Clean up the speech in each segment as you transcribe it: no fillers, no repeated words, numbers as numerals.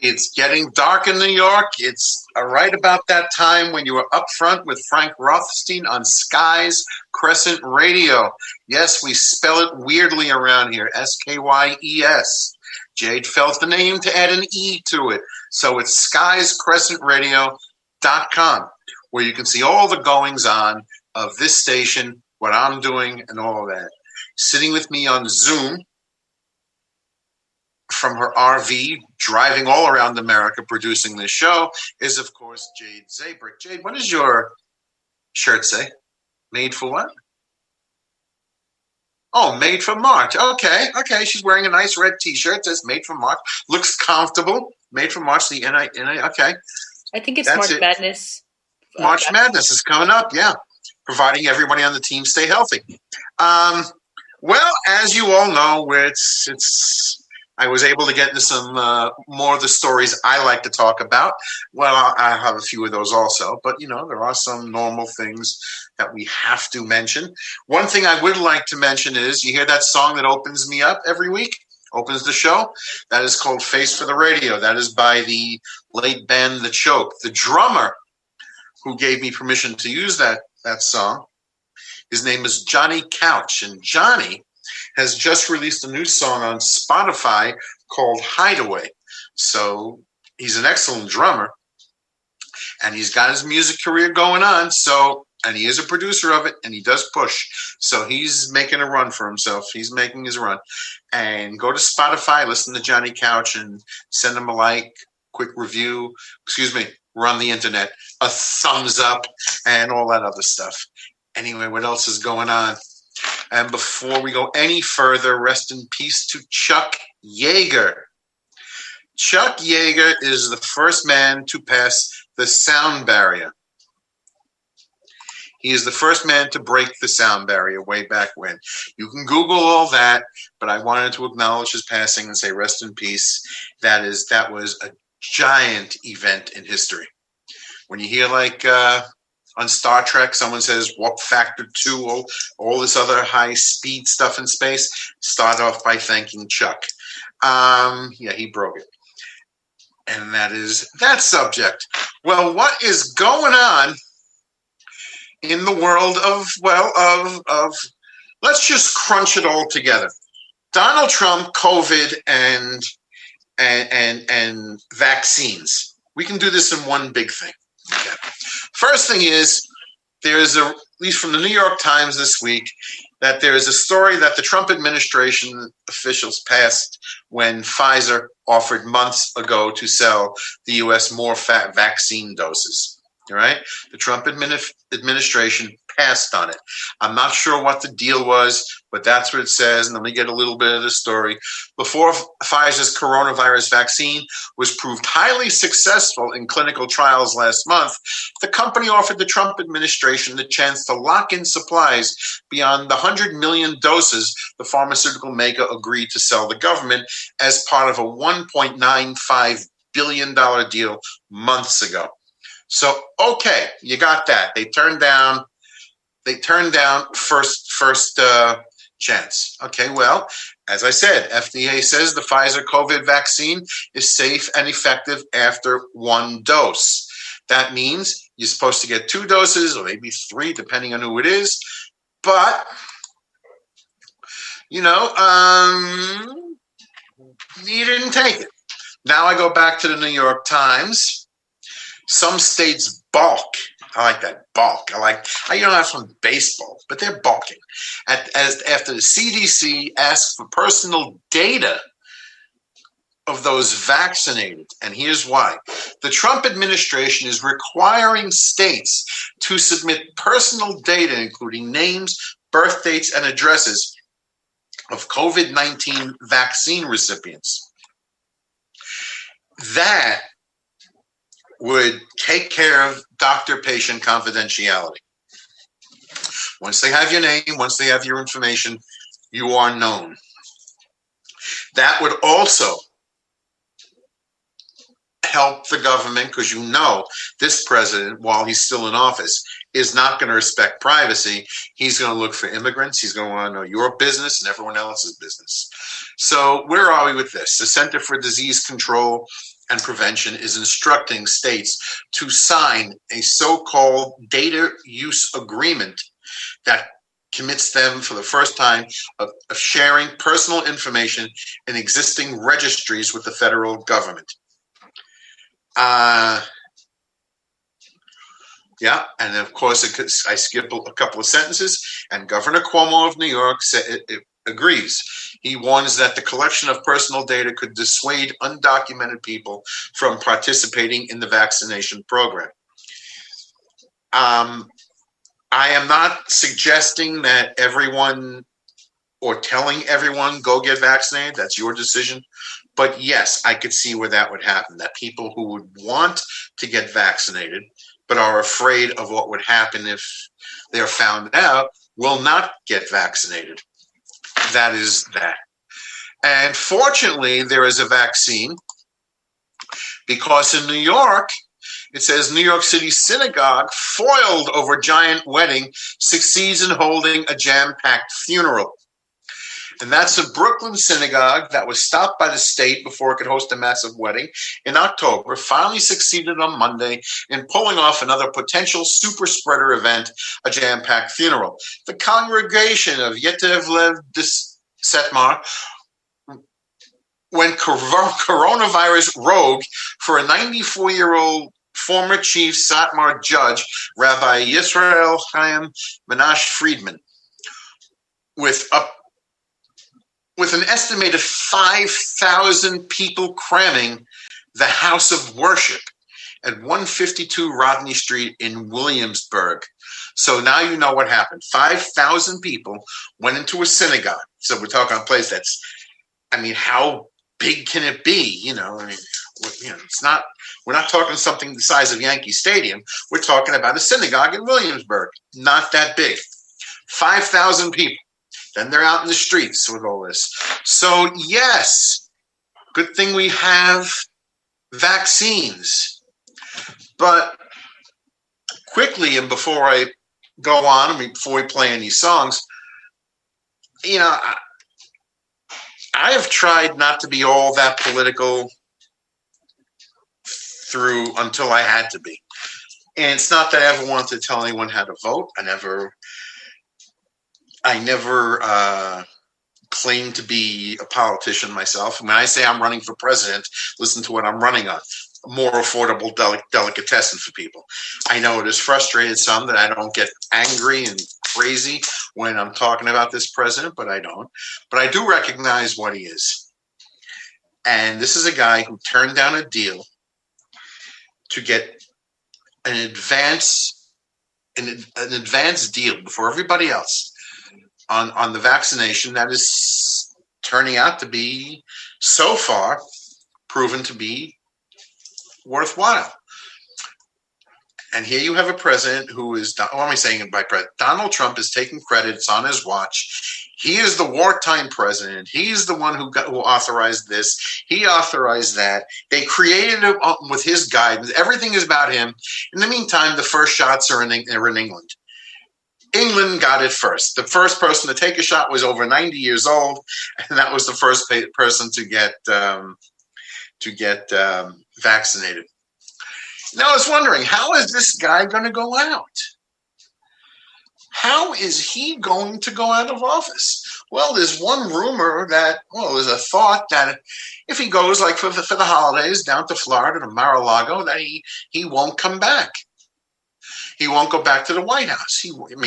It's getting dark in New York. It's right about that time when you were up front with Frank Rothstien on Sky's Crescent Radio. Yes, we spell it weirdly around here, S-K-Y-E-S. Jade felt the name to add an E to it. So it's skyscrescentradio.com, where you can see all the goings on of this station, what I'm doing, and all of that. Sitting with me on Zoom from her RV, driving all around America, producing this show, is, of course, Jade Zabrick. Jade, what does your shirt say? Made for what? Oh, made for March. Okay. She's wearing a nice red T-shirt. It says made for March. Looks comfortable. Made for March. The N-I. Okay. I think it's March Madness. March Madness is coming up. Yeah, providing everybody on the team stay healthy. Well, as you all know, it's. I was able to get into some more of the stories I like to talk about. Well, I have a few of those also, but there are some normal things that we have to mention. One thing I would like to mention is, you hear that song that opens me up every week, opens the show? That is called Face for the Radio. That is by the late band The Choke. The drummer who gave me permission to use that song, his name is Johnny Couch, and Johnny has just released a new song on Spotify called Hideaway. So he's an excellent drummer, and he's got his music career going on. And he is a producer of it, and he does push. So he's making a run for himself. He's making his run. And go to Spotify, listen to Johnny Couch, and send him a like, quick review. We're on the internet. A thumbs up, and all that other stuff. Anyway, what else is going on? And before we go any further, rest in peace to Chuck Yeager. Chuck Yeager is the first man to pass the sound barrier. He is the first man to break the sound barrier way back when. You can Google all that, but I wanted to acknowledge his passing and say rest in peace. That was a giant event in history. When you hear on Star Trek, someone says warp factor 2, all this other high speed stuff in space, start off by thanking Chuck. He broke it. And that is that subject. Well, what is going on in the world of let's just crunch it all together. Donald Trump, COVID, and vaccines. We can do this in one big thing. Okay. First thing is, there's at least from the New York Times this week, that there is a story that the Trump administration officials passed when Pfizer offered months ago to sell the U.S. more vaccine doses. All right? The Trump administration passed on it. I'm not sure what the deal was, but that's what it says. And let me get a little bit of the story. Before Pfizer's coronavirus vaccine was proved highly successful in clinical trials last month, the company offered the Trump administration the chance to lock in supplies beyond the 100 million doses the pharmaceutical maker agreed to sell the government as part of a $1.95 billion deal months ago. So, okay, you got that. They turned down first chance. Okay, well, as I said, FDA says the Pfizer COVID vaccine is safe and effective after one dose. That means you're supposed to get 2 doses or maybe 3, depending on who it is. But, you didn't take it. Now I go back to the New York Times. Some states balk. I like that, balk. That's from baseball, but they're balking. After the CDC asked for personal data of those vaccinated, and here's why. The Trump administration is requiring states to submit personal data, including names, birth dates, and addresses of COVID-19 vaccine recipients. That would take care of doctor-patient confidentiality. Once they have your name, once they have your information, you are known. That would also help the government, because this president, while he's still in office, is not going to respect privacy. He's going to look for immigrants. He's going to want to know your business and everyone else's business. So where are we with this? The Center for Disease Control and Prevention is instructing states to sign a so-called data use agreement that commits them for the first time of sharing personal information in existing registries with the federal government. Yeah, and of course, I skip a couple of sentences, and Governor Cuomo of New York agrees. He warns that the collection of personal data could dissuade undocumented people from participating in the vaccination program. I am not suggesting that everyone or telling everyone go get vaccinated. That's your decision. But yes, I could see where that would happen, that people who would want to get vaccinated but are afraid of what would happen if they're found out will not get vaccinated. That is that. And fortunately, there is a vaccine, because in New York, it says New York City synagogue foiled over giant wedding succeeds in holding a jam-packed funeral. And that's a Brooklyn synagogue that was stopped by the state before it could host a massive wedding in October, finally succeeded on Monday in pulling off another potential super spreader event, a jam-packed funeral. The congregation of Yetev Lev Setmar went coronavirus rogue for a 94-year-old former chief Satmar judge, Rabbi Yisrael Chaim Menashe Friedman, with an estimated 5,000 people cramming the house of worship at 152 Rodney Street in Williamsburg. So now you know what happened. 5,000 people went into a synagogue. So we're talking a place that's, how big can it be? It's not, we're not talking something the size of Yankee Stadium. We're talking about a synagogue in Williamsburg. Not that big. 5,000 people. Then they're out in the streets with all this. So yes, good thing we have vaccines. But quickly, and before I go on, before we play any songs, I have tried not to be all that political until I had to be. And it's not that I ever wanted to tell anyone how to vote. I never claim to be a politician myself. When I say I'm running for president, listen to what I'm running on. A more affordable delicatessen for people. I know it has frustrated some that I don't get angry and crazy when I'm talking about this president, but I don't. But I do recognize what he is. And this is a guy who turned down a deal to get an advance deal before everybody else on the vaccination that is turning out to be, so far, proven to be worthwhile. And here you have a president who is, what am I saying by president? Donald Trump is taking credit. It's on his watch. He is the wartime president. He's the one who authorized this. He authorized that. They created it with his guidance. Everything is about him. In the meantime, the first shots are in England. England got it first. The first person to take a shot was over 90 years old, and that was the first person to get vaccinated. Now I was wondering, how is this guy going to go out? How is he going to go out of office? Well, there's one rumor that, there's a thought that if he goes like for the holidays down to Florida to Mar-a-Lago, that he won't come back. He won't go back to the White House. He could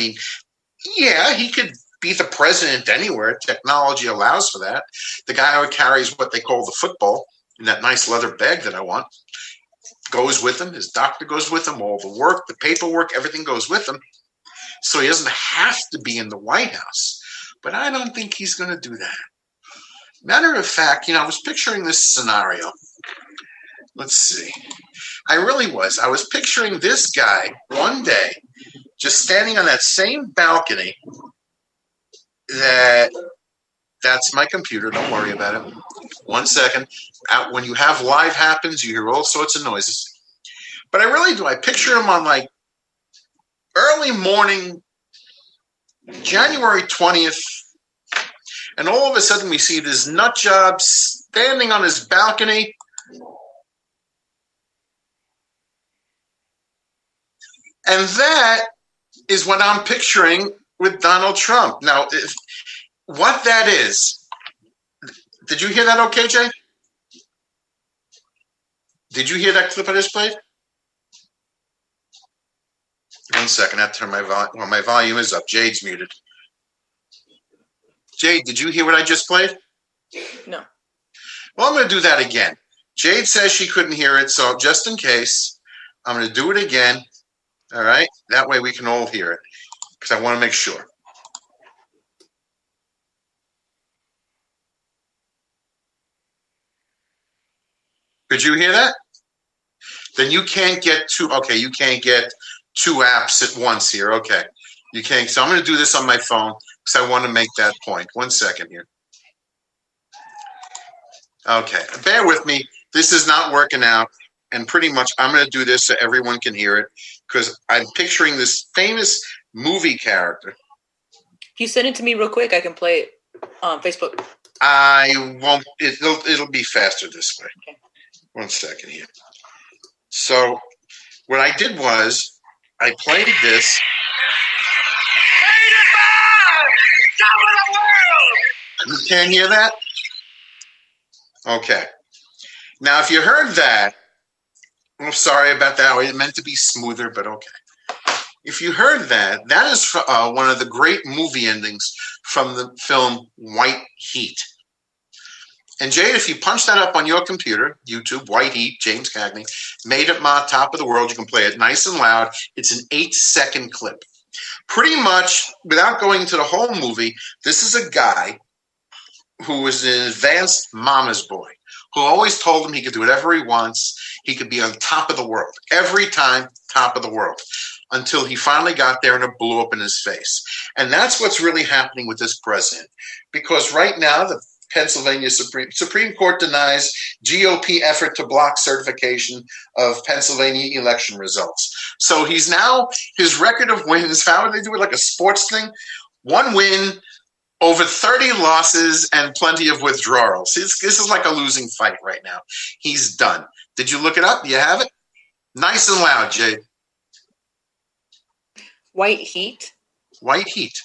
be the president anywhere. Technology allows for that. The guy who carries what they call the football in that nice leather bag that I want goes with him. His doctor goes with him. All the work, the paperwork, everything goes with him. So he doesn't have to be in the White House. But I don't think he's going to do that. Matter of fact, I was picturing this scenario. Let's see. I really was. I was picturing this guy one day just standing on that same balcony. That's my computer. Don't worry about it. 1 second. When you have live happens, you hear all sorts of noises. But I really do. I picture him on like early morning, January 20th, and all of a sudden we see this nut job standing on his balcony And that is what I'm picturing with Donald Trump. Now, what that is, did you hear that okay, Jay? Did you hear that clip I just played? 1 second, I have to turn my volume. Well, my volume is up. Jade's muted. Jade, did you hear what I just played? No. Well, I'm going to do that again. Jade says she couldn't hear it, so just in case, I'm going to do it again. All right? That way we can all hear it, because I want to make sure. Did you hear that? Then you can't get two. Okay, you can't get two apps at once here. Okay, you can't. So I'm going to do this on my phone because I want to make that point. 1 second here. Okay, bear with me. This is not working out, and pretty much I'm going to do this so everyone can hear it because I'm picturing this famous movie character. If you send it to me real quick, I can play it on Facebook. I won't. It'll be faster this way. Okay. 1 second here. So what I did was I played this. You can't hear that? Okay. Now, if you heard that, I'm sorry about that. It meant to be smoother, but okay. If you heard that, that is one of the great movie endings from the film White Heat. And Jade, if you punch that up on your computer, YouTube, White Heat, James Cagney, Made It Ma, Top of the World, you can play it nice and loud. It's an 8-second clip. Pretty much, without going into the whole movie, this is a guy who was an advanced mama's boy, who always told him he could do whatever he wants. He could be on top of the world. Every time, top of the world. Until he finally got there and it blew up in his face. And that's what's really happening with this president. Because right now, the Pennsylvania Supreme Court denies GOP effort to block certification of Pennsylvania election results. So he's now, his record of wins, how do they do it, like a sports thing? 1 win, over 30 losses, and plenty of withdrawals. This is like a losing fight right now. He's done. Did you look it up? Do you have it? Nice and loud, Jade. White Heat? White Heat.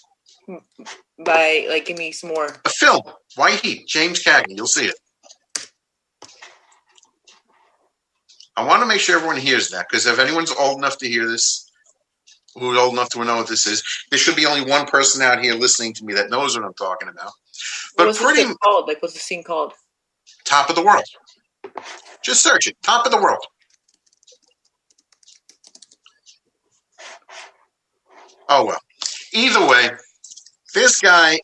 Give me some more. A film, White Heat, James Cagney. You'll see it. I want to make sure everyone hears that, because if anyone's old enough to hear this, who's old enough to know what this is, there should be only one person out here listening to me that knows what I'm talking about. But what's the called? What's the scene called? Top of the World. Just search it. Top of the World. Oh, well. Either way, this guy,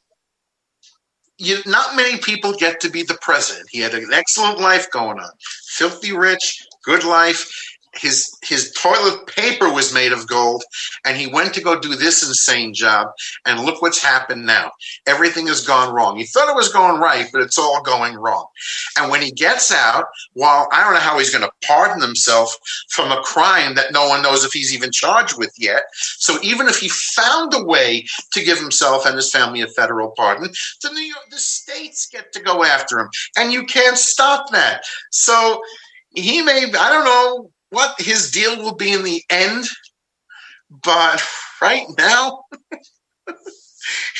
not many people get to be the president. He had an excellent life going on. Filthy rich, good life. His toilet paper was made of gold, and he went to go do this insane job, and look what's happened now. Everything has gone wrong. He thought it was going right, but it's all going wrong. And when he gets out, well, I don't know how he's going to pardon himself from a crime that no one knows if he's even charged with yet. So even if he found a way to give himself and his family a federal pardon, the states get to go after him, and you can't stop that. So he may, I don't know what his deal will be in the end, but right now,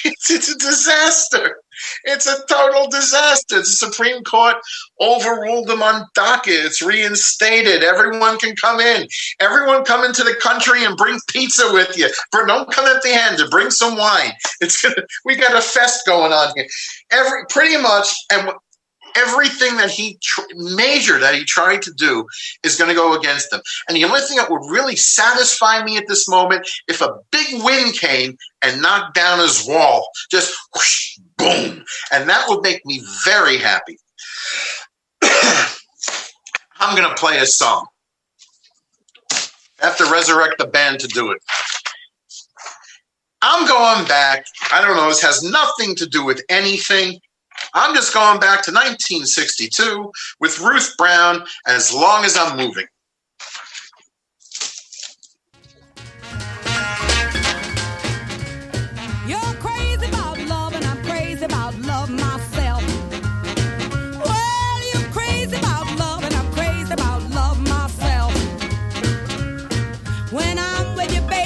it's a disaster. It's a total disaster. The Supreme Court overruled him on DACA. It's reinstated. Everyone can come in. Everyone come into the country and bring pizza with you. But don't come empty-handed. Bring some wine. We got a fest going on here. Pretty much, and everything that he tried to do is going to go against him. And the only thing that would really satisfy me at this moment, if a big wind came and knocked down his wall, just whoosh, boom, and that would make me very happy. I'm going to play a song. I have to resurrect the band to do it. I'm going back. I don't know. This has nothing to do with anything. I'm just going back to 1962 with Ruth Brown, As Long as I'm Moving. You're crazy about love, and I'm crazy about love myself. Well, you're crazy about love, and I'm crazy about love myself. When I'm with you, baby.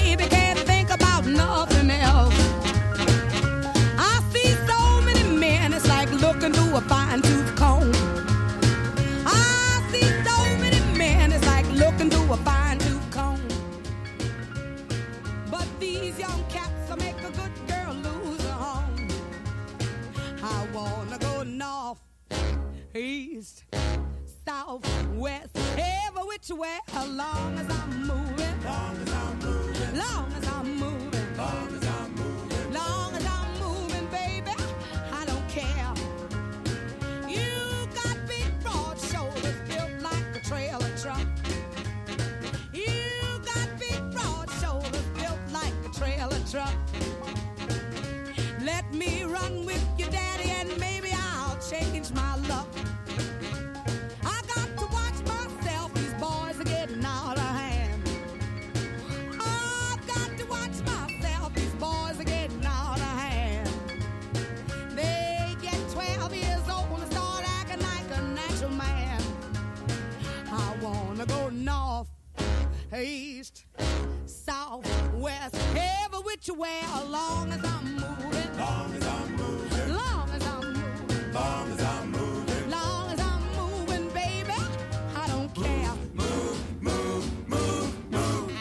east, south, west, every which way, as long as I'm moving, long as I'm moving, long as I'm moving, long as I'm moving, long as I'm moving, baby, I don't care. You got big broad shoulders built like a trailer truck. You got big broad shoulders built like a trailer truck. Let me run with you, daddy, and maybe I'll change my luck. I got to watch myself, these boys are getting out of hand. I've got to watch myself, these boys are getting out of hand. They get 12 years old and start acting like a natural man. I wanna go north, east, south, west, every which way, as long as I'm moving, long as I'm moving, long as I'm moving, long as I'm moving, long as I'm moving, baby, I don't care. Move, move, move, move.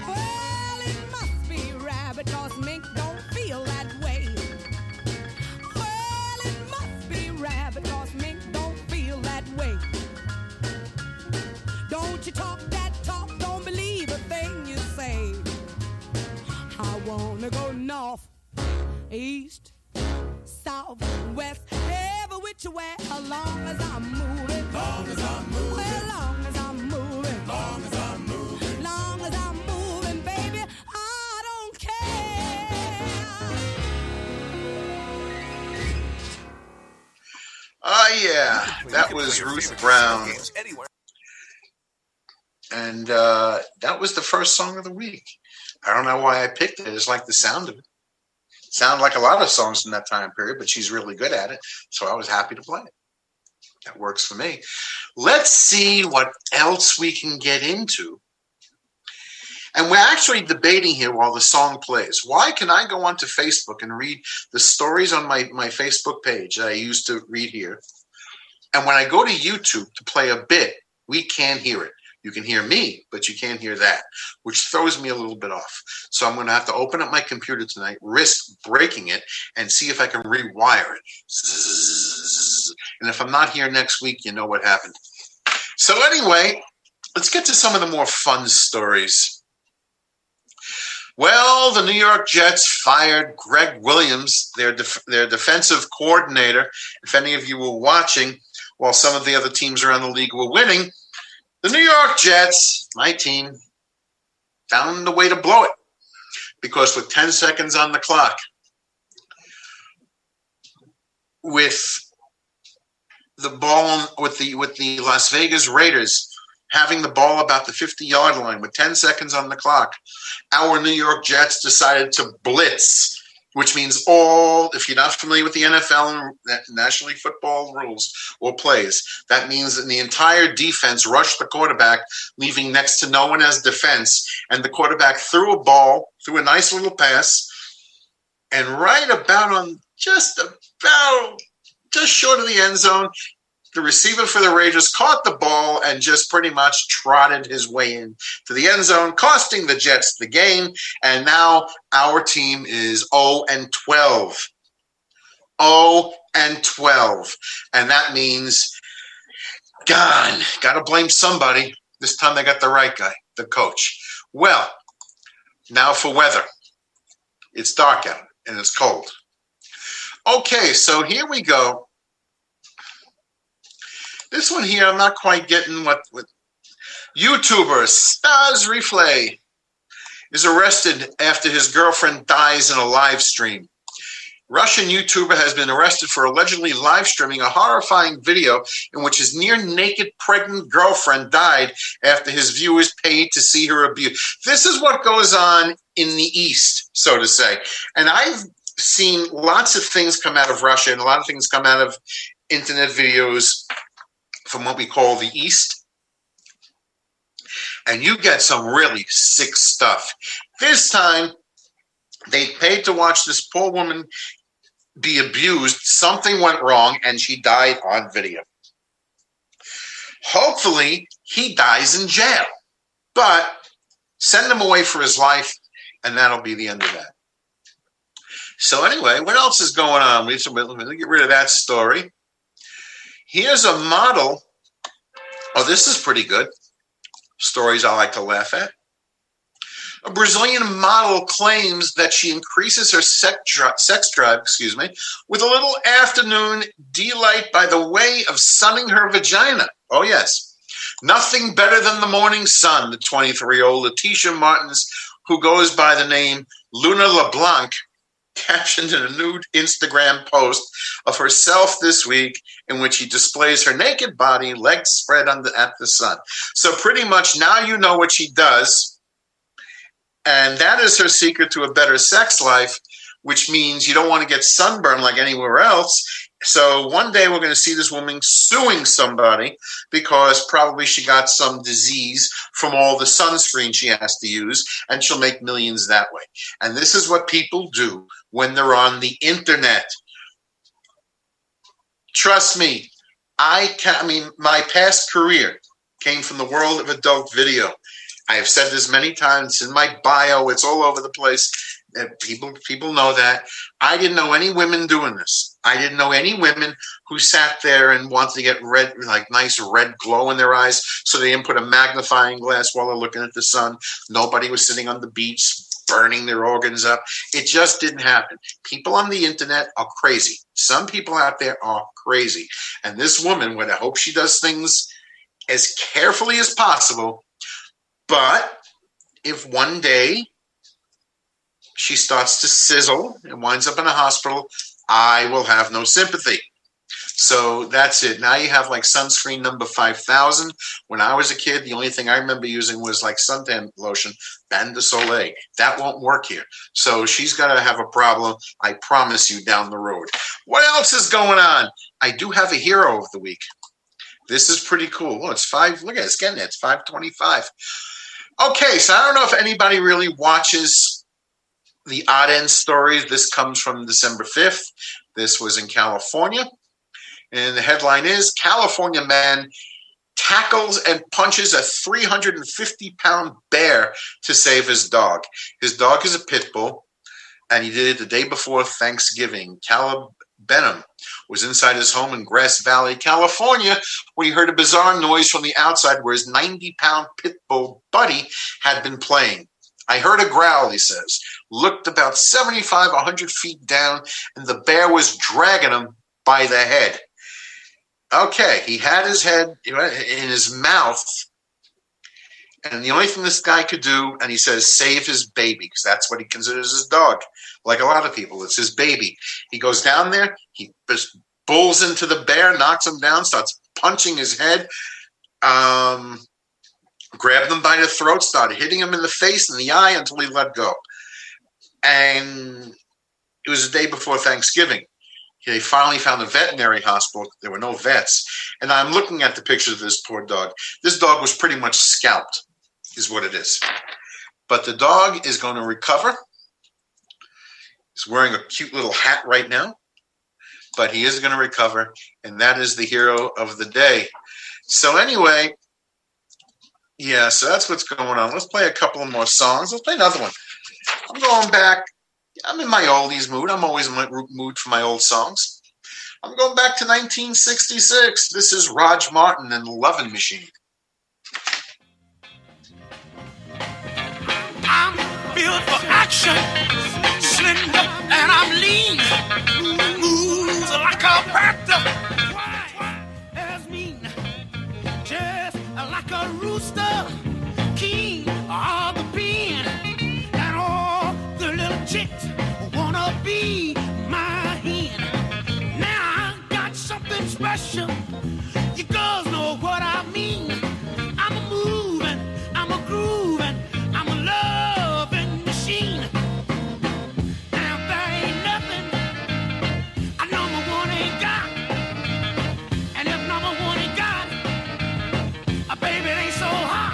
Well, it must be rabbit, 'cause mink don't feel that way. Well, it must be rabbit, 'cause mink don't feel that way. Don't you talk that talk, don't believe a thing you say. I wanna go north, east, south, west, every which way, as long as I'm moving, long as I'm moving, well, long as I'm moving, long as I'm moving, long as I'm moving, baby, I don't care. Yeah, that was Ruth Brown. And that was the first song of the week. I don't know why I picked it. It's like the sound of it. Sound like a lot of songs in that time period, but she's really good at it. So I was happy to play it. That works for me. Let's see what else we can get into. And we're actually debating here while the song plays. Why can I go onto Facebook and read the stories on my Facebook page that I used to read here? And when I go to YouTube to play a bit, we can't hear it. You can hear me, but you can't hear that, which throws me a little bit off. So I'm going to have to open up my computer tonight, risk breaking it, and see if I can rewire it. And if I'm not here next week, you know what happened. So anyway, let's get to some of the more fun stories. Well, the New York Jets fired Greg Williams, their defensive coordinator. If any of you were watching while some of the other teams around the league were winning, the New York Jets, my team, found a way to blow it. Because with 10 seconds on the clock, with the ball, with the Las Vegas Raiders having the ball about the 50-yard line with 10 seconds on the clock, our New York Jets decided to blitz, which means if you're not familiar with the NFL and National League Football rules or plays, that means that the entire defense rushed the quarterback, leaving next to no one as defense, and the quarterback threw a nice little pass, and right about just short of the end zone, the receiver for the Raiders caught the ball and just pretty much trotted his way in to the end zone, costing the Jets the game. And now our team is 0-12. 0-12. And that means, got to blame somebody. This time they got the right guy, the coach. Well, now for weather. It's dark out and it's cold. Okay, so here we go. This one here, I'm not quite getting what YouTuber Stars Reflay is arrested after his girlfriend dies in a live stream. Russian YouTuber has been arrested for allegedly live streaming a horrifying video in which his near-naked pregnant girlfriend died after his viewers paid to see her abused. This is what goes on in the East, so to say. And I've seen lots of things come out of Russia and a lot of things come out of internet videos from what we call the East. And you get some really sick stuff. This time, they paid to watch this poor woman be abused. Something went wrong, and she died on video. Hopefully, he dies in jail. But send him away for his life, and that'll be the end of that. So anyway, what else is going on? Let me get rid of that story. Here's a model. Oh, this is pretty good. Stories I like to laugh at. A Brazilian model claims that she increases her sex drive, with a little afternoon delight by the way of sunning her vagina. Oh, yes. Nothing better than the morning sun, the 23-year-old Leticia Martins, who goes by the name Luna LeBlanc, captioned in a nude Instagram post of herself this week in which she displays her naked body, legs spread at the sun. So pretty much now you know what she does, and that is her secret to a better sex life, which means you don't want to get sunburned like anywhere else. So one day we're going to see this woman suing somebody because probably she got some disease from all the sunscreen she has to use, and she'll make millions that way. And this is what people do when they're on the internet. Trust me, my past career came from the world of adult video. I have said this many times. It's in my bio. It's all over the place. People know that. I didn't know any women doing this. I didn't know any women who sat there and wanted to get red, like nice red glow in their eyes, so they didn't put a magnifying glass while they're looking at the sun. Nobody was sitting on the beach burning their organs up. It just didn't happen. People on the internet are crazy. Some people out there are crazy. And this woman, I hope she does things as carefully as possible. But if one day she starts to sizzle and winds up in a hospital, I will have no sympathy. So that's it. Now you have like sunscreen number 5,000. When I was a kid, the only thing I remember using was like suntan lotion, Bain de Soleil. That won't work here. So she's got to have a problem, I promise you, down the road. What else is going on? I do have a hero of the week. This is pretty cool. Oh, it's 5. Look at it. It's getting it. It's 5:25. Okay, so I don't know if anybody really watches the odd end stories. This comes from December 5th. This was in California. And the headline is, California man tackles and punches a 350-pound bear to save his dog. His dog is a pit bull, and he did it the day before Thanksgiving. Caleb Benham was inside his home in Grass Valley, California, when he heard a bizarre noise from the outside where his 90-pound pit bull buddy had been playing. I heard a growl, he says, looked about 75, 100 feet down, and the bear was dragging him by the head. Okay, he had his head in his mouth, and the only thing this guy could do, and he says, save his baby, because that's what he considers his dog. Like a lot of people, it's his baby. He goes down there, he just bulls into the bear, knocks him down, starts punching his head, grabbed him by the throat, started hitting him in the face and the eye until he let go. And it was the day before Thanksgiving. They finally found a veterinary hospital. There were no vets. And I'm looking at the pictures of this poor dog. This dog was pretty much scalped, is what it is. But the dog is going to recover. He's wearing a cute little hat right now. But he is going to recover. And that is the hero of the day. So anyway, yeah, so that's what's going on. Let's play a couple of more songs. Let's play another one. I'm going back. I'm in my oldies mood. I'm always in my mood for my old songs. I'm going back to 1966. This is Raj Martin and the Lovin' Machine. I'm built for action, slender and I'm lean. Moves like a panther, as mean, just like a rooster, king of the pen, and all the little chicks wanna be my hen. Now I got something special. You girls know what I mean. I'm a moving, I'm a grooving, I'm a loving machine. Now there ain't nothing a number one ain't got. And if number one ain't got, a baby it ain't so hot.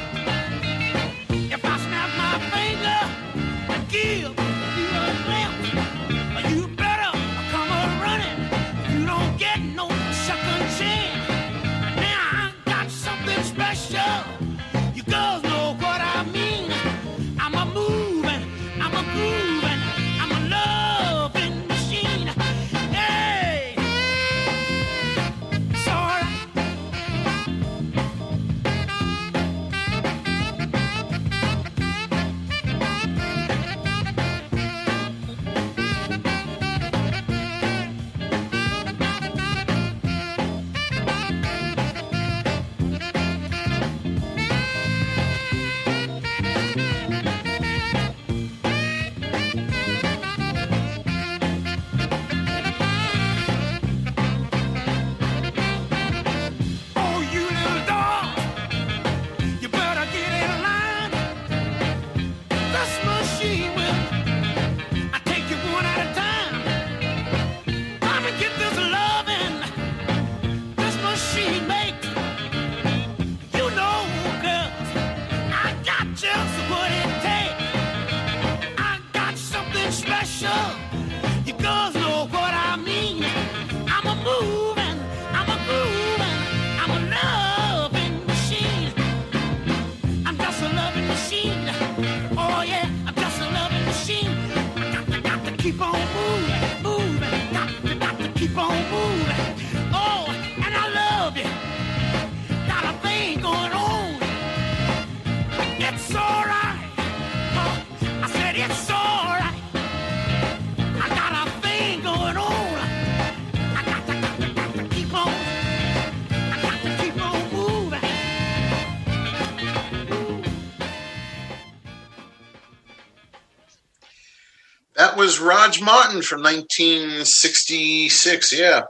was Raj Martin from 1966. Yeah,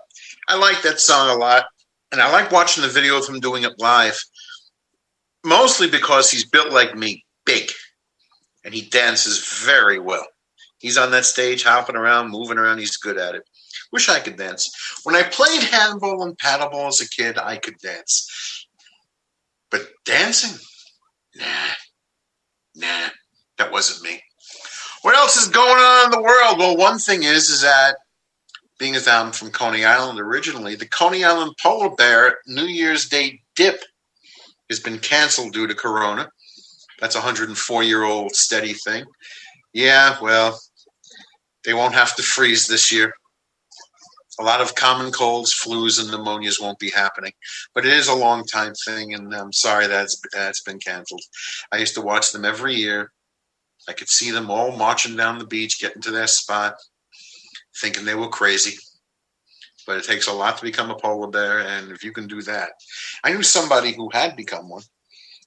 I like that song a lot. And I like watching the video of him doing it live, mostly because he's built like me, big, and he dances very well. He's on that stage, hopping around, moving around. He's good at it. Wish I could dance. When I played handball and paddleball as a kid, I could dance. But dancing? Nah, that wasn't me. What else is going on in the world? Well, one thing is that being as I'm from Coney Island originally, the Coney Island Polar Bear New Year's Day dip has been canceled due to Corona. That's a 104-year-old steady thing. Yeah, well, they won't have to freeze this year. A lot of common colds, flus, and pneumonias won't be happening. But it is a long time thing, and I'm sorry that's been canceled. I used to watch them every year. I could see them all marching down the beach, getting to their spot, thinking they were crazy. But it takes a lot to become a polar bear, and if you can do that. I knew somebody who had become one,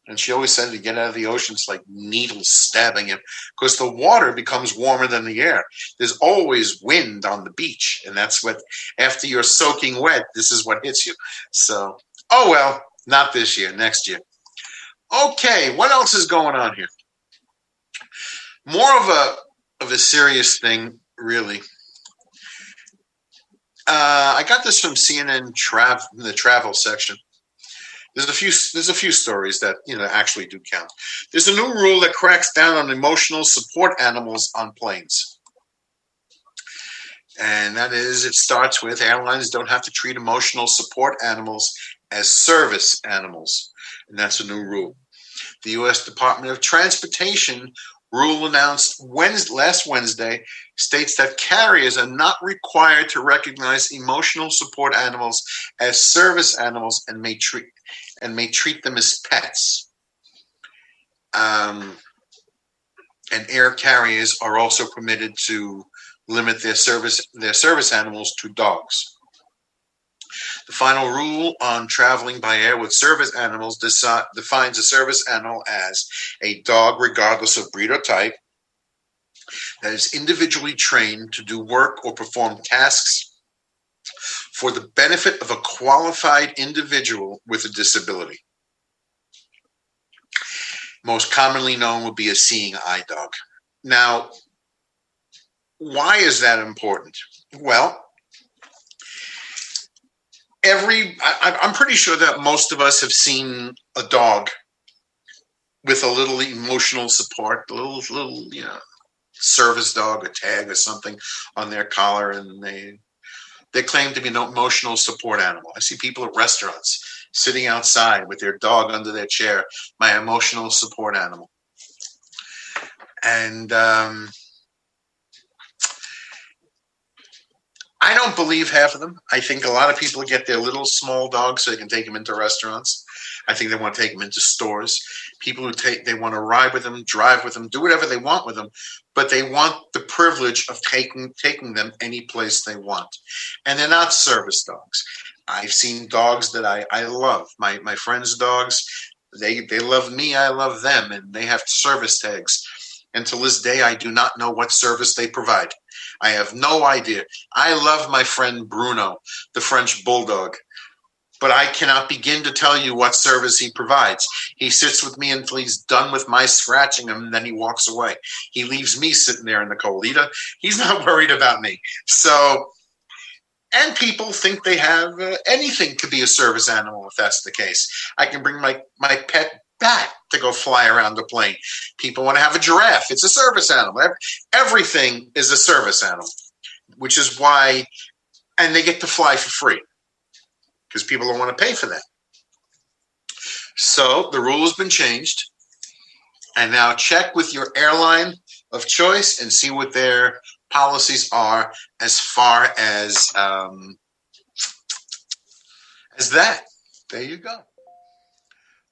and she always said to get out of the ocean, it's like needles stabbing him, because the water becomes warmer than the air. There's always wind on the beach, and that's what, after you're soaking wet, this is what hits you. So, oh well, not this year, next year. Okay, what else is going on here? More of a serious thing, really. I got this from CNN in the travel section. There's a few stories that actually do count. There's a new rule that cracks down on emotional support animals on planes, and that is, it starts with airlines don't have to treat emotional support animals as service animals, and that's a new rule. The U.S. Department of Transportation rule announced last Wednesday states that carriers are not required to recognize emotional support animals as service animals and may treat them as pets. And air carriers are also permitted to limit their service animals to dogs. The final rule on traveling by air with service animals defines a service animal as a dog, regardless of breed or type, that is individually trained to do work or perform tasks for the benefit of a qualified individual with a disability. Most commonly known would be a seeing eye dog. Now, why is that important? Well, I'm pretty sure that most of us have seen a dog with a little emotional support, a little service dog, a tag or something on their collar, and they claim to be an emotional support animal. I see people at restaurants sitting outside with their dog under their chair, my emotional support animal. And I don't believe half of them. I think a lot of people get their little small dogs so they can take them into restaurants. I think they want to take them into stores. People who they want to ride with them, drive with them, do whatever they want with them, but they want the privilege of taking them any place they want. And they're not service dogs. I've seen dogs that I love. My friends' dogs, they love me, I love them, and they have service tags. And to this day, I do not know what service they provide. I have no idea. I love my friend Bruno, the French bulldog, but I cannot begin to tell you what service he provides. He sits with me until he's done with my scratching him, and then he walks away. He leaves me sitting there in the cold. He's not worried about me. So, and people think they have anything could be a service animal if that's the case. I can bring my pet bat to go fly around the plane. People want to have a giraffe. It's a service animal. Everything is a service animal, which is why, and they get to fly for free because people don't want to pay for that. So the rule has been changed. And now check with your airline of choice and see what their policies are as far as that. There you go.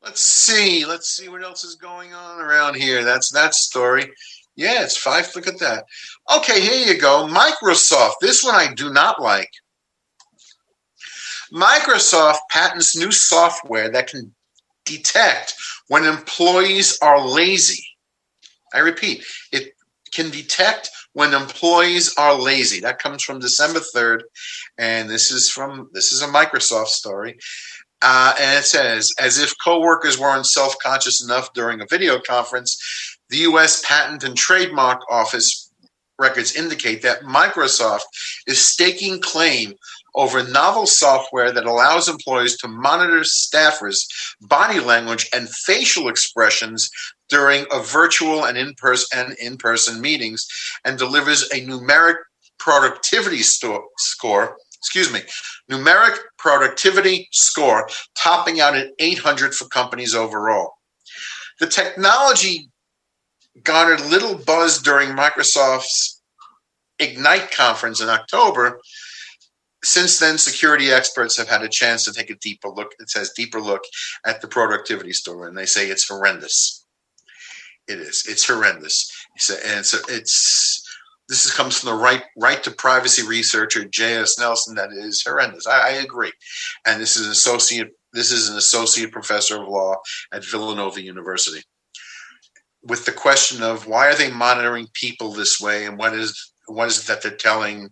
Let's see what else is going on around here. That's that story. Yeah, it's 5. Look at that. Okay, here you go. Microsoft. This one I do not like. Microsoft patents new software that can detect when employees are lazy. I repeat, it can detect when employees are lazy. That comes from December 3rd, and this is a Microsoft story. And it says, as if coworkers weren't self-conscious enough during a video conference, the U.S. Patent and Trademark Office records indicate that Microsoft is staking claim over novel software that allows employees to monitor staffers' body language and facial expressions during a virtual and in-person meetings, and delivers a numeric productivity score, topping out at 800 for companies overall. The technology garnered little buzz during Microsoft's Ignite conference in October. Since then, security experts have had a chance to take a deeper look. It says deeper look at the productivity store, and they say it's horrendous. It is. It's horrendous. This comes from the right to privacy researcher J.S. Nelson. That is horrendous. I agree. And this is an associate professor of law at Villanova University. With the question of why are they monitoring people this way, and what is it that they're telling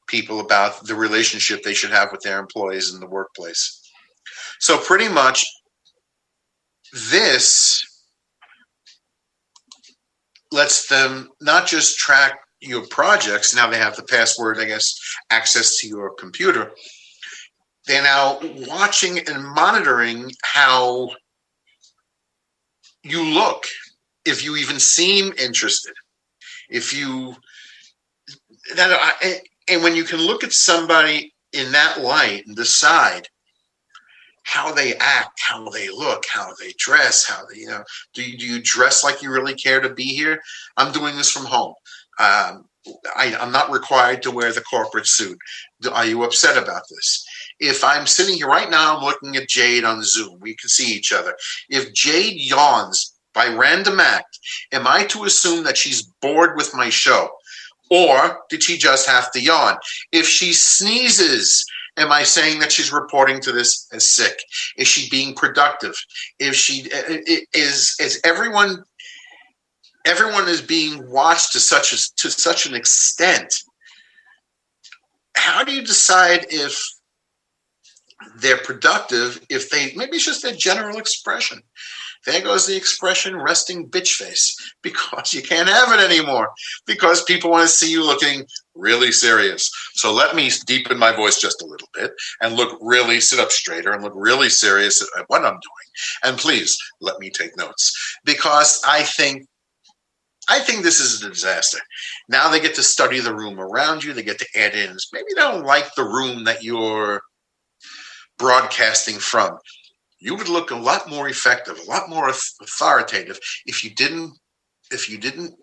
people about the relationship they should have with their employees in the workplace. So pretty much this lets them not just track your projects. Now they have the password, I guess, access to your computer. They're now watching and monitoring how you look, if you even seem interested, and when you can look at somebody in that light and decide how they act, how they look, how they dress, how they, do you dress like you really care to be here? I'm doing this from home. I'm not required to wear the corporate suit. Are you upset about this? If I'm sitting here right now, I'm looking at Jade on Zoom. We can see each other. If Jade yawns by random act, am I to assume that she's bored with my show? Or did she just have to yawn? If she sneezes, am I saying that she's reporting to this as sick? Is she being productive? If she is everyone is being watched to such an extent. How do you decide if they're productive? If maybe it's just their general expression. There goes the expression resting bitch face, because you can't have it anymore, because people want to see you looking really serious. So let me deepen my voice just a little bit and sit up straighter and look really serious at what I'm doing. And please let me take notes, because I think this is a disaster. Now they get to study the room around you. They get to add in. Maybe they don't like the room that you're broadcasting from. You would look a lot more effective, a lot more authoritative if you didn't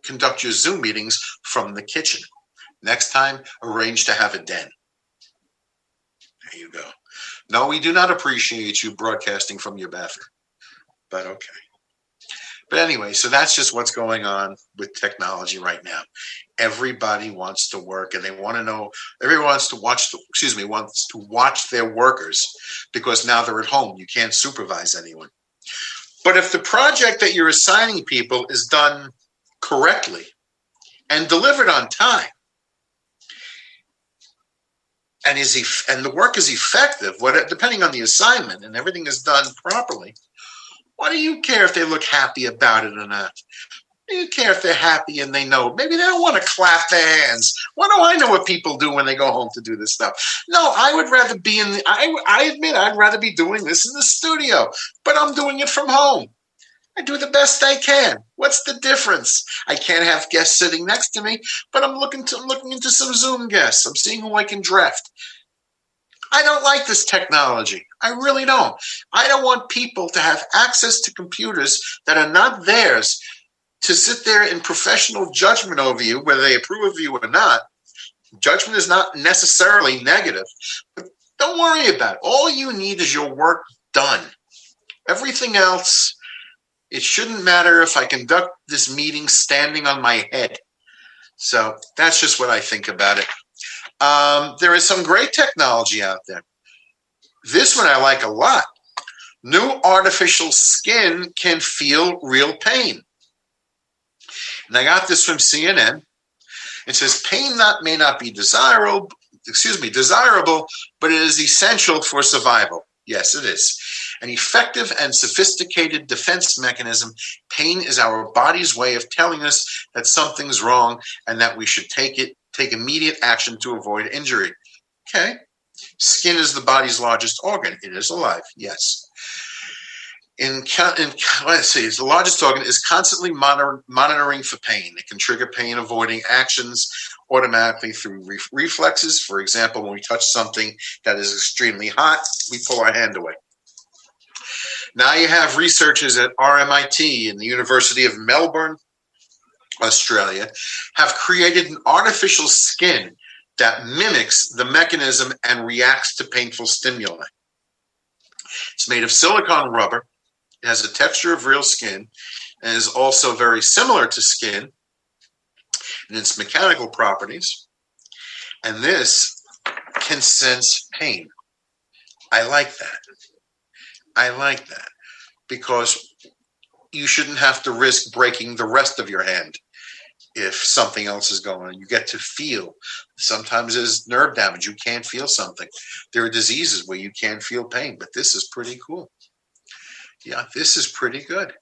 conduct your Zoom meetings from the kitchen. Next time, arrange to have a den. There you go. No, we do not appreciate you broadcasting from your bathroom, but okay. But anyway, so that's just what's going on with technology right now. Everybody wants to work, and they want to know. Everyone wants to watch their workers, because now they're at home. You can't supervise anyone. But if the project that you're assigning people is done correctly and delivered on time, and the work is effective, depending on the assignment, and everything is done properly, why do you care if they look happy about it or not? Do you care if they're happy and they know? Maybe they don't want to clap their hands. What do I know what people do when they go home to do this stuff? No, I would rather be I admit I'd rather be doing this in the studio, but I'm doing it from home. I do the best I can. What's the difference? I can't have guests sitting next to me, but I'm looking into some Zoom guests. I'm seeing who I can draft. I don't like this technology. I really don't. I don't want people to have access to computers that are not theirs, to sit there in professional judgment over you, whether they approve of you or not. Judgment is not necessarily negative, but don't worry about it. All you need is your work done. Everything else, it shouldn't matter if I conduct this meeting standing on my head. So that's just what I think about it. There is some great technology out there. This one I like a lot. New artificial skin can feel real pain. And I got this from CNN. It says may not be desirable, but it is essential for survival. Yes, it is. An effective and sophisticated defense mechanism, pain is our body's way of telling us that something's wrong and that we should take immediate action to avoid injury. Okay. Skin is the body's largest organ. It is alive. Yes. Let's see, the largest organ is constantly monitoring for pain. It can trigger pain-avoiding actions automatically through reflexes. For example, when we touch something that is extremely hot, we pull our hand away. Now you have researchers at RMIT and the University of Melbourne, Australia, have created an artificial skin that mimics the mechanism and reacts to painful stimuli. It's made of silicone rubber. It has the texture of real skin and is also very similar to skin in its mechanical properties. And this can sense pain. I like that. I like that because you shouldn't have to risk breaking the rest of your hand if something else is going on. You get to feel. Sometimes there's nerve damage. You can't feel something. There are diseases where you can't feel pain, but this is pretty cool. Yeah, this is pretty good.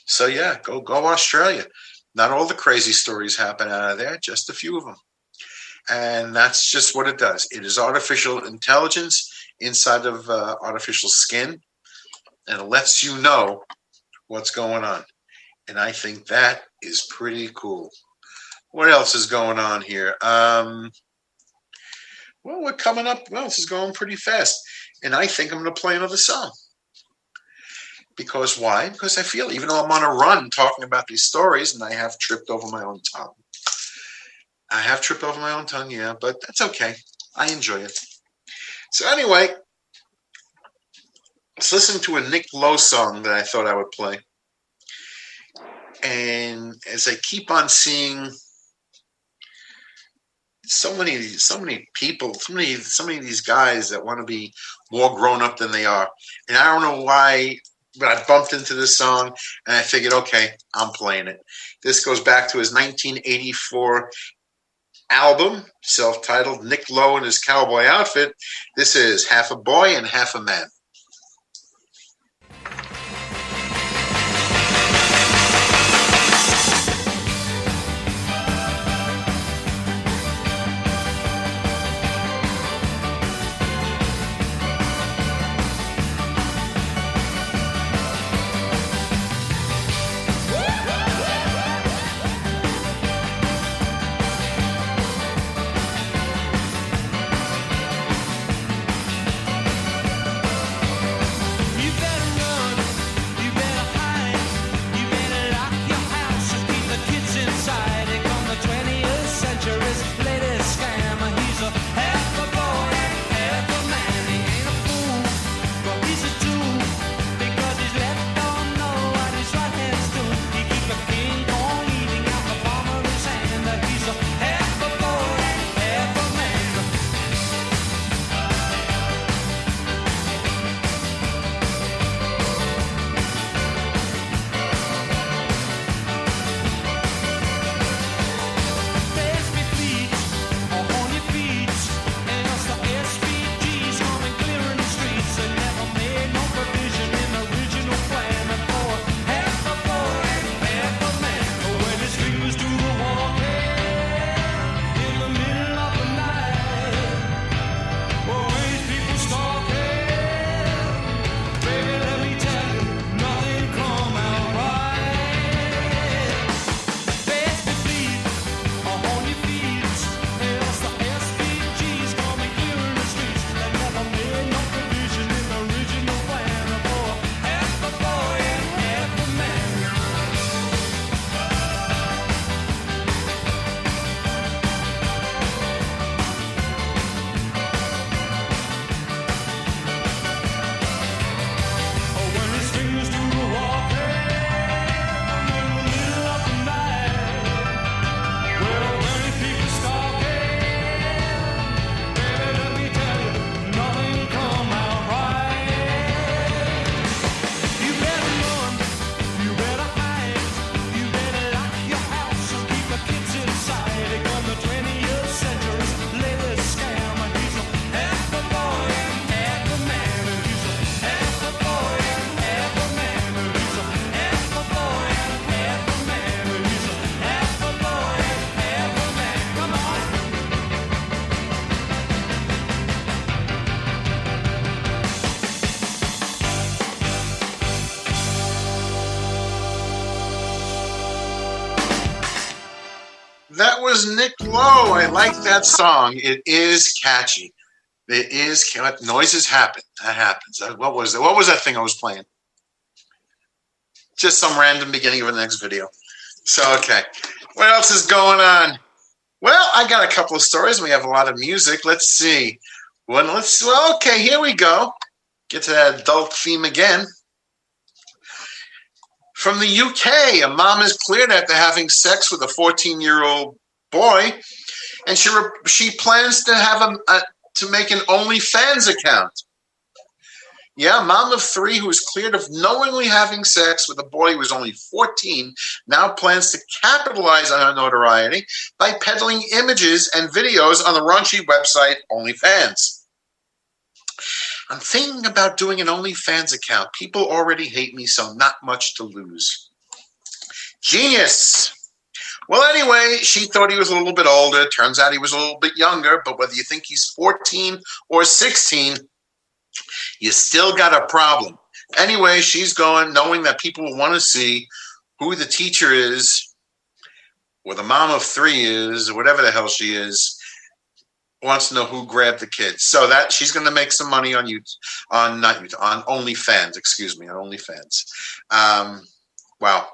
So yeah, go Australia. Not all the crazy stories happen out of there, just a few of them. And that's just what it does. It is artificial intelligence inside of artificial skin, and it lets you know what's going on. And I think that is pretty cool. What else is going on here? Well, we're coming up. Well, this is going pretty fast. And I think I'm going to play another song. Because why? Because I feel, even though I'm on a run talking about these stories, and I have tripped over my own tongue. Yeah, but that's okay. I enjoy it. So anyway, let's listen to a Nick Lowe song that I thought I would play. And as I keep on seeing so many people, so many of these guys that want to be more grown up than they are, and I don't know why, but I bumped into this song and I figured, okay, I'm playing it. This goes back to his 1984 album, self-titled, Nick Lowe in his cowboy outfit. This is Half a Boy and Half a Man. was Nick Lowe. I like that song. It is catchy. It is. Noises happen. That happens. What was it? What was that thing I was playing? Just some random beginning of the next video. So, okay. What else is going on? Well, I got a couple of stories. We have a lot of music. Let's see. Well, okay, here we go. Get to that adult theme again. From the UK, a mom is cleared after having sex with a 14-year-old boy, and she plans to have to make an OnlyFans account. Yeah, mom of 3 who was cleared of knowingly having sex with a boy who was only 14 now plans to capitalize on her notoriety by peddling images and videos on the raunchy website OnlyFans. I'm thinking about doing an OnlyFans account. People already hate me, so not much to lose. Genius! Well, anyway, she thought he was a little bit older. Turns out he was a little bit younger, but whether you think he's 14 or 16, you still got a problem. Anyway, she's going knowing that people will want to see who the teacher is, or the mom of 3 is, or whatever the hell she is, wants to know who grabbed the kids. So that she's going to make some money on on OnlyFans, on OnlyFans. Wow.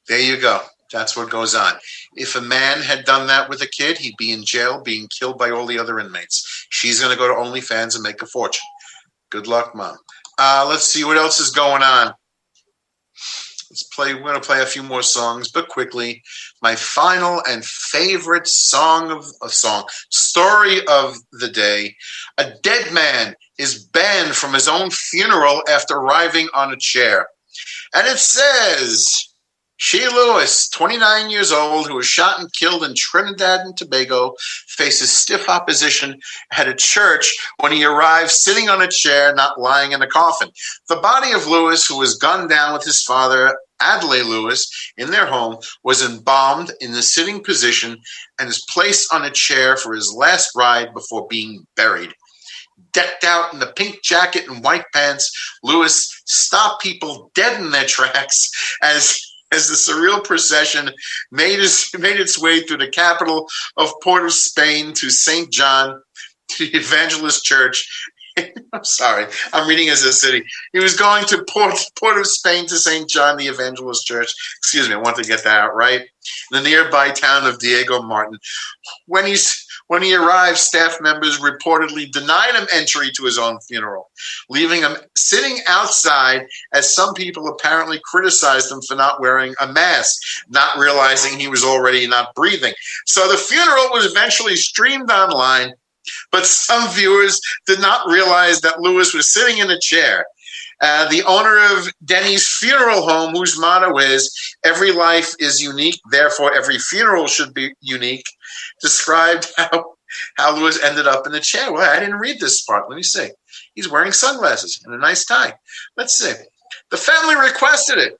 There you go. That's what goes on. If a man had done that with a kid, he'd be in jail, being killed by all the other inmates. She's going to go to OnlyFans and make a fortune. Good luck, Mom. Let's see what else is going on. We're going to play a few more songs, but quickly. My final and favorite story of the day. A dead man is banned from his own funeral after arriving on a chair. And it says, Shea Lewis, 29 years old, who was shot and killed in Trinidad and Tobago, faces stiff opposition at a church when he arrived sitting on a chair, not lying in a coffin. The body of Lewis, who was gunned down with his father, Adlai Lewis, in their home, was embalmed in the sitting position and is placed on a chair for his last ride before being buried. Decked out in the pink jacket and white pants, Lewis stopped people dead in their tracks as the surreal procession made its way through the capital of Port of Spain to St. John, to the Evangelist Church. I'm sorry, I'm reading as a city. He was going to Port of Spain to St. John, the Evangelist Church. Excuse me, I want to get that out right. The nearby town of Diego Martin. When he arrived, staff members reportedly denied him entry to his own funeral, leaving him sitting outside as some people apparently criticized him for not wearing a mask, not realizing he was already not breathing. So the funeral was eventually streamed online, but some viewers did not realize that Lewis was sitting in a chair. The owner of Denny's Funeral Home, whose motto is, "Every life is unique, therefore every funeral should be unique," described how Lewis ended up in the chair. Well, I didn't read this part. Let me see. He's wearing sunglasses and a nice tie. Let's see. The family requested it,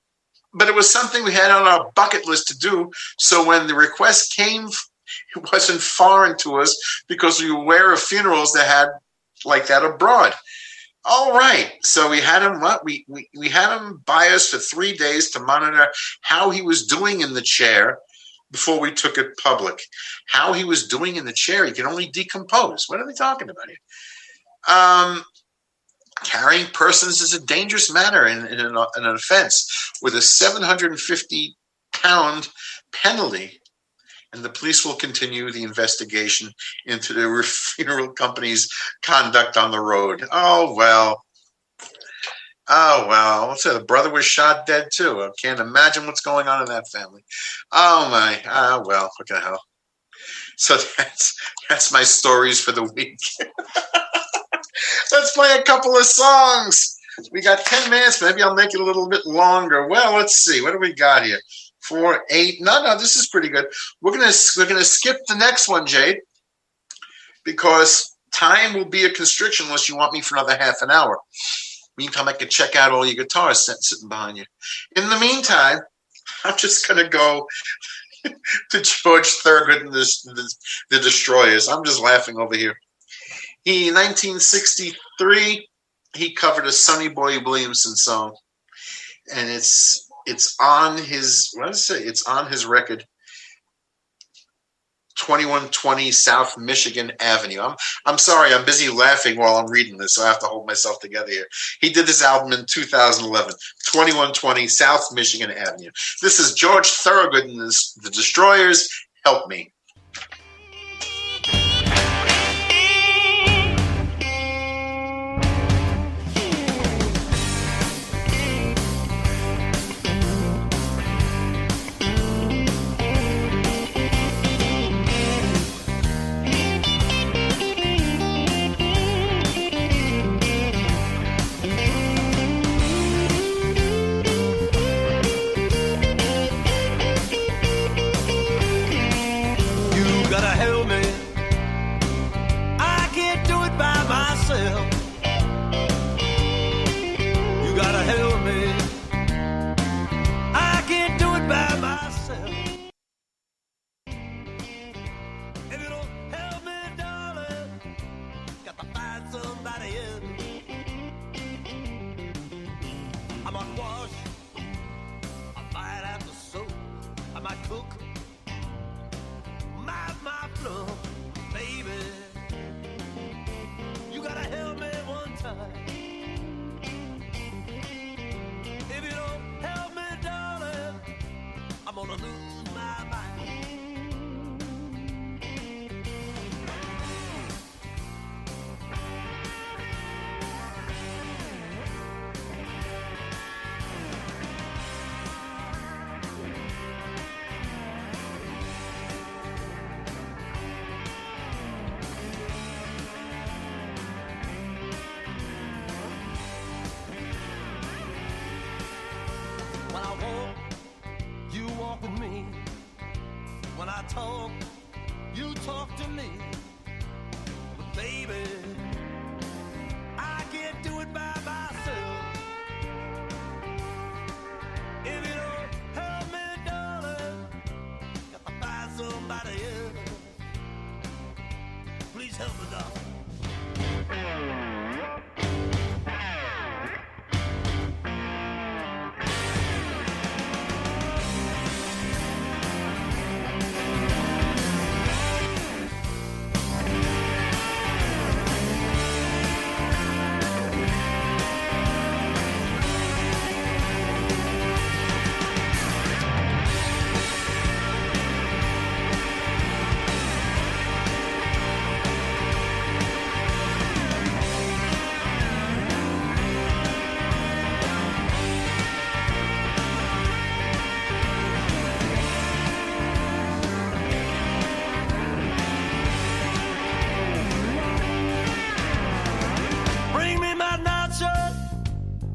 but it was something we had on our bucket list to do. So when the request came, it wasn't foreign to us because we were aware of funerals that had like that abroad. All right. So we had him we had him by us for 3 days to monitor how he was doing in the chair before we took it public. How he was doing in the chair, he can only decompose. What are they talking about here? Carrying persons is a dangerous matter in an offense with a 750-pound penalty. And the police will continue the investigation into the funeral company's conduct on the road. Oh, well. I'll say the brother was shot dead, too. I can't imagine what's going on in that family. Oh, my. Well, what the hell. So that's my stories for the week. Let's play a couple of songs. We got 10 minutes. Maybe I'll make it a little bit longer. Well, let's see. What do we got here? 4, 8. No, this is pretty good. We're gonna skip the next one, Jade, because time will be a constriction unless you want me for another half an hour. Meantime, I can check out all your guitars sitting behind you. In the meantime, I'm just gonna go to George Thorogood and the Destroyers. I'm just laughing over here. In 1963, he covered a Sonny Boy Williamson song, and it's It's on his. What did I say? It's on his record. 2120 South Michigan Avenue. I'm sorry, I'm busy laughing while I'm reading this, so I have to hold myself together here. He did this album in 2011, 2120 South Michigan Avenue. This is George Thorogood and the Destroyers, Help Me.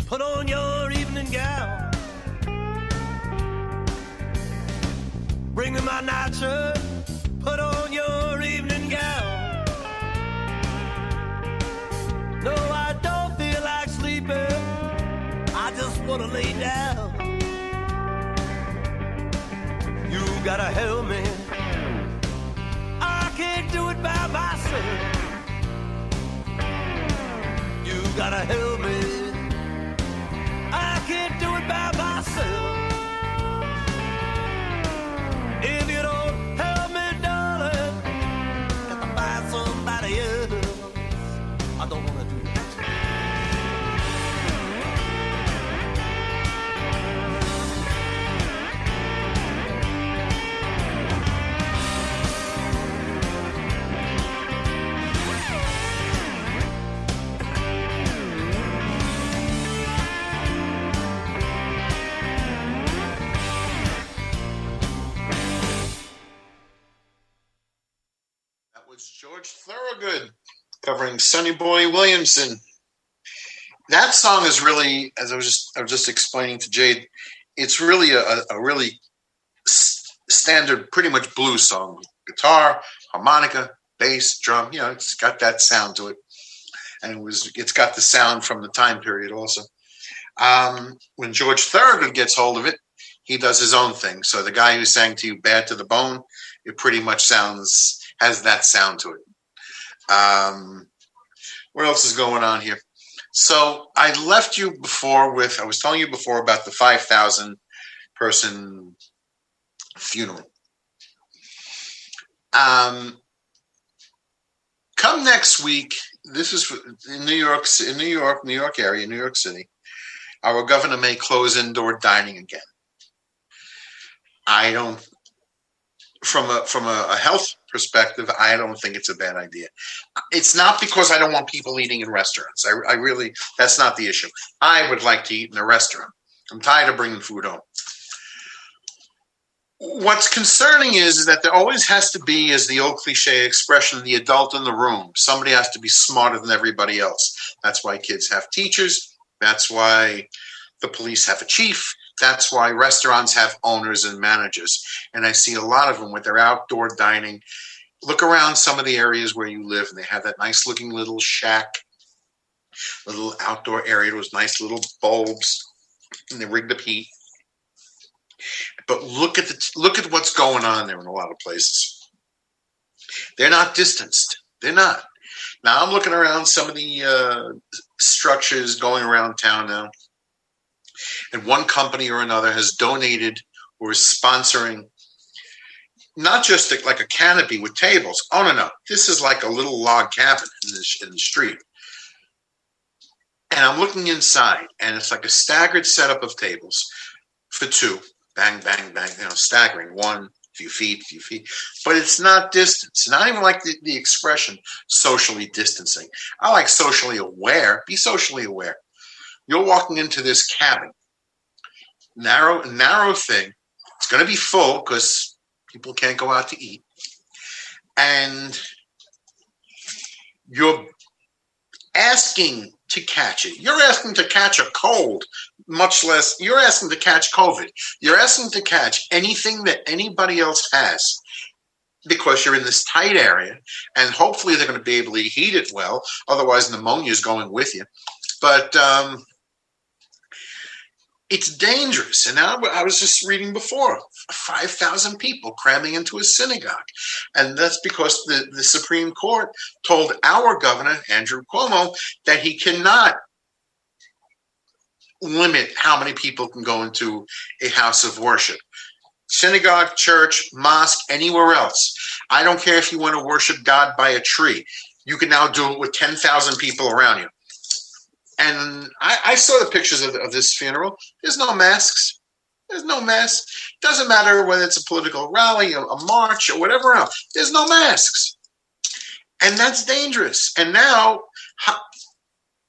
Put on your evening gown. Bring me my nightshirt. Put on your evening gown. No, I don't feel like sleeping. I just want to lay down. You gotta help me. I can't do it by myself. You gotta help me. I can't do it by myself. If you don't help me, darling, got to find somebody else. I don't want to do that. George Thorogood covering Sonny Boy Williamson. That song is really, as I was just explaining to Jade, it's really a really standard, pretty much blues song. Guitar, harmonica, bass, drum. You know, it's got that sound to it, and it's got the sound from the time period also. When George Thorogood gets hold of it, he does his own thing. So the guy who sang to you "Bad to the Bone," it pretty much has that sound to it. What else is going on here? So I left you before I was telling you before about the 5,000 person funeral. Come next week, this is in New York area, New York City. Our governor may close indoor dining again. I don't, from a health perspective, I don't think it's a bad idea. It's not because I don't want people eating in restaurants. I really, that's not the issue. I would like to eat in a restaurant. I'm tired of bringing food home. What's concerning is that there always has to be, as the old cliche expression, the adult in the room. Somebody has to be smarter than everybody else. That's why kids have teachers. That's why the police have a chief. That's why restaurants have owners and managers. And I see a lot of them with their outdoor dining. Look around some of the areas where you live, and they have that nice looking little shack, a little outdoor area, those nice little bulbs, and they rigged up heat. But look at what's going on there in a lot of places. They're not distanced. They're not. Now I'm looking around some of the structures going around town now, and one company or another has donated or is sponsoring not just like a canopy with tables. Oh no! This is like a little log cabin in the street. And I'm looking inside, and it's like a staggered setup of tables for two. Bang, bang, bang, staggering. One, few feet. But it's not distance. Not even like the expression socially distancing. I like socially aware. Be socially aware. You're walking into this cabin. Narrow thing. It's going to be full because people can't go out to eat. And you're asking to catch it. You're asking to catch a cold, much less you're asking to catch COVID. You're asking to catch anything that anybody else has because you're in this tight area, and hopefully they're going to be able to heat it well. Otherwise, pneumonia is going with you. But it's dangerous. And now I was just reading before, 5,000 people cramming into a synagogue. And that's because the Supreme Court told our governor, Andrew Cuomo, that he cannot limit how many people can go into a house of worship. Synagogue, church, mosque, anywhere else. I don't care if you want to worship God by a tree. You can now do it with 10,000 people around you. And I saw the pictures of this funeral. There's no masks. There's no masks. Doesn't matter whether it's a political rally, a march, or whatever else. There's no masks. And that's dangerous. And now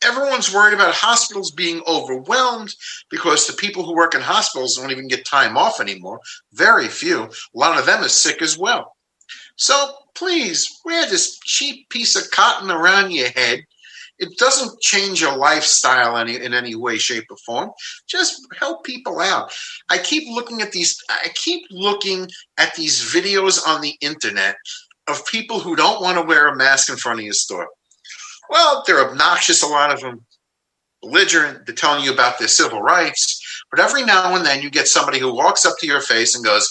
everyone's worried about hospitals being overwhelmed because the people who work in hospitals don't even get time off anymore. Very few. A lot of them are sick as well. So please wear this cheap piece of cotton around your head. It doesn't change your lifestyle in any way, shape, or form. Just help people out. I keep looking at these videos on the internet of people who don't want to wear a mask in front of your store. Well, they're obnoxious, a lot of them, belligerent. They're telling you about their civil rights. But every now and then you get somebody who walks up to your face and goes,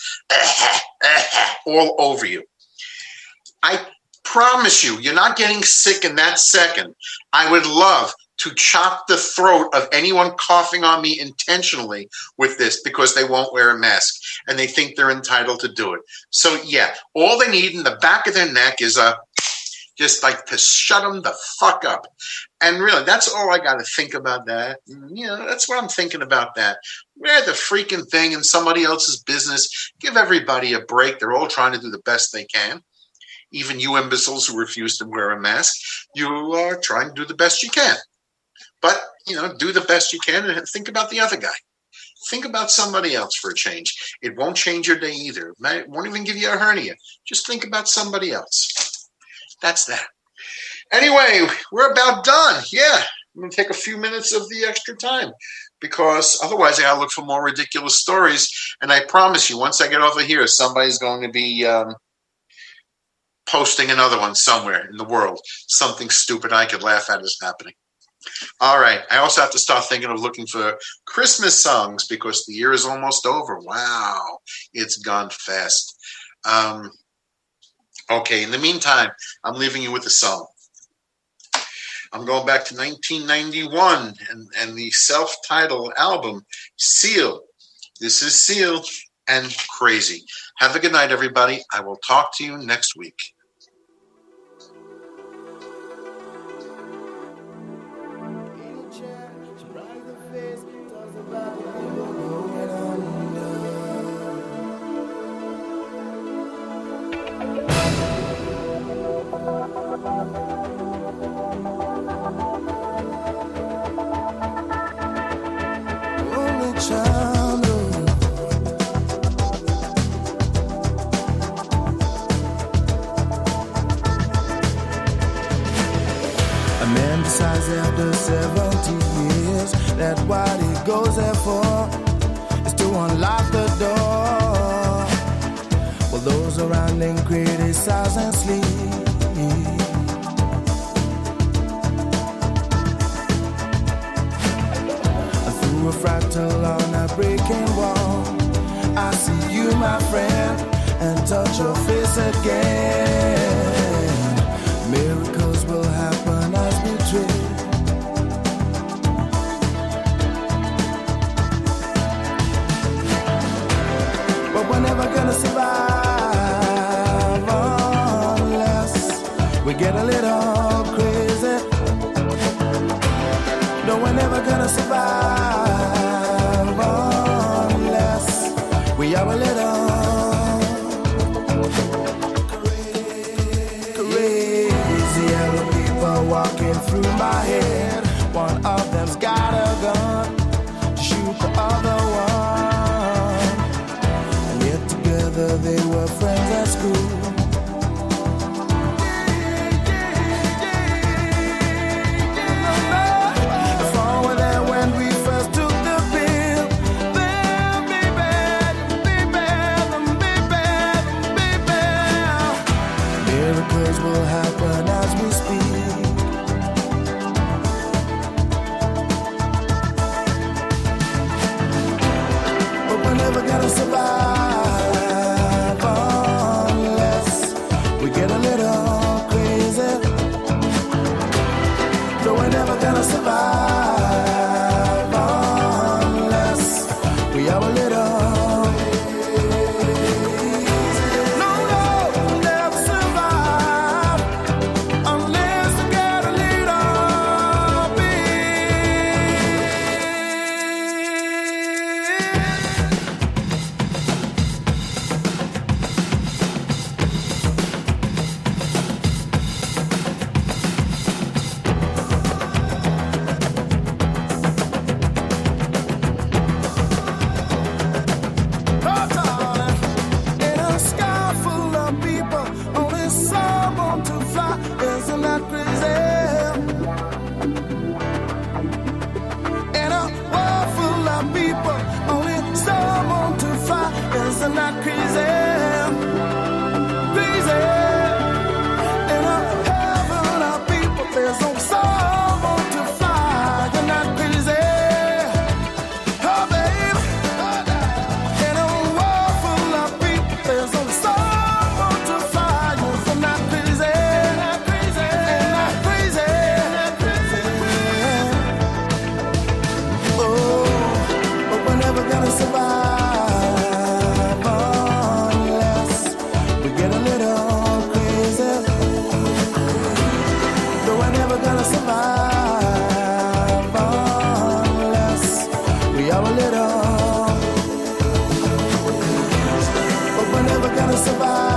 all over you. I promise you, you're not getting sick in that second. I would love to chop the throat of anyone coughing on me intentionally with this because they won't wear a mask and they think they're entitled to do it. So yeah, all they need in the back of their neck is just like to shut them the fuck up. And really, that's all I got to think about that. That's what I'm thinking about that. Wear the freaking thing in somebody else's business. Give everybody a break. They're all trying to do the best they can. Even you imbeciles who refuse to wear a mask, you are trying to do the best you can. But, do the best you can and think about the other guy. Think about somebody else for a change. It won't change your day either. It won't even give you a hernia. Just think about somebody else. That's that. Anyway, we're about done. Yeah, I'm going to take a few minutes of the extra time because otherwise I got to look for more ridiculous stories. And I promise you, once I get over here, somebody's going to be posting another one somewhere in the world. Something stupid I could laugh at is happening. All right. I also have to start thinking of looking for Christmas songs because the year is almost over. Wow. It's gone fast. Okay. In the meantime, I'm leaving you with a song. I'm going back to 1991 and the self-titled album, Seal. This is Seal and Crazy. Have a good night, everybody. I will talk to you next week. Decides after 70 years that what he goes there for is to unlock the door. While those around him criticize and sleep. Through a fractal on a breaking wall, I see you, my friend, and touch your face again. Miracles will happen as we dream. But we're never gonna survive unless we get a little crazy. No, we're never gonna survive unless we are a little walking through my head. One of them's got a gun to shoot the other one. And yet together they were friends at school. If all were there when we first took the pill, then baby. Miracles will happen as we speak. Gotta survive unless we get a little crazy. No, we're never gonna survive unless we are a little. No, we'll never survive unless we get a little isn't that crazy? Crazy. In a heaven of people, there's no someone to fly. You're not crazy. Oh, babe. In a world full of people, there's no someone to fly. You're not crazy. Not crazy. Not crazy. Not crazy. Oh, but we're never gonna survive. Survive unless we are a little, but we're never gonna survive.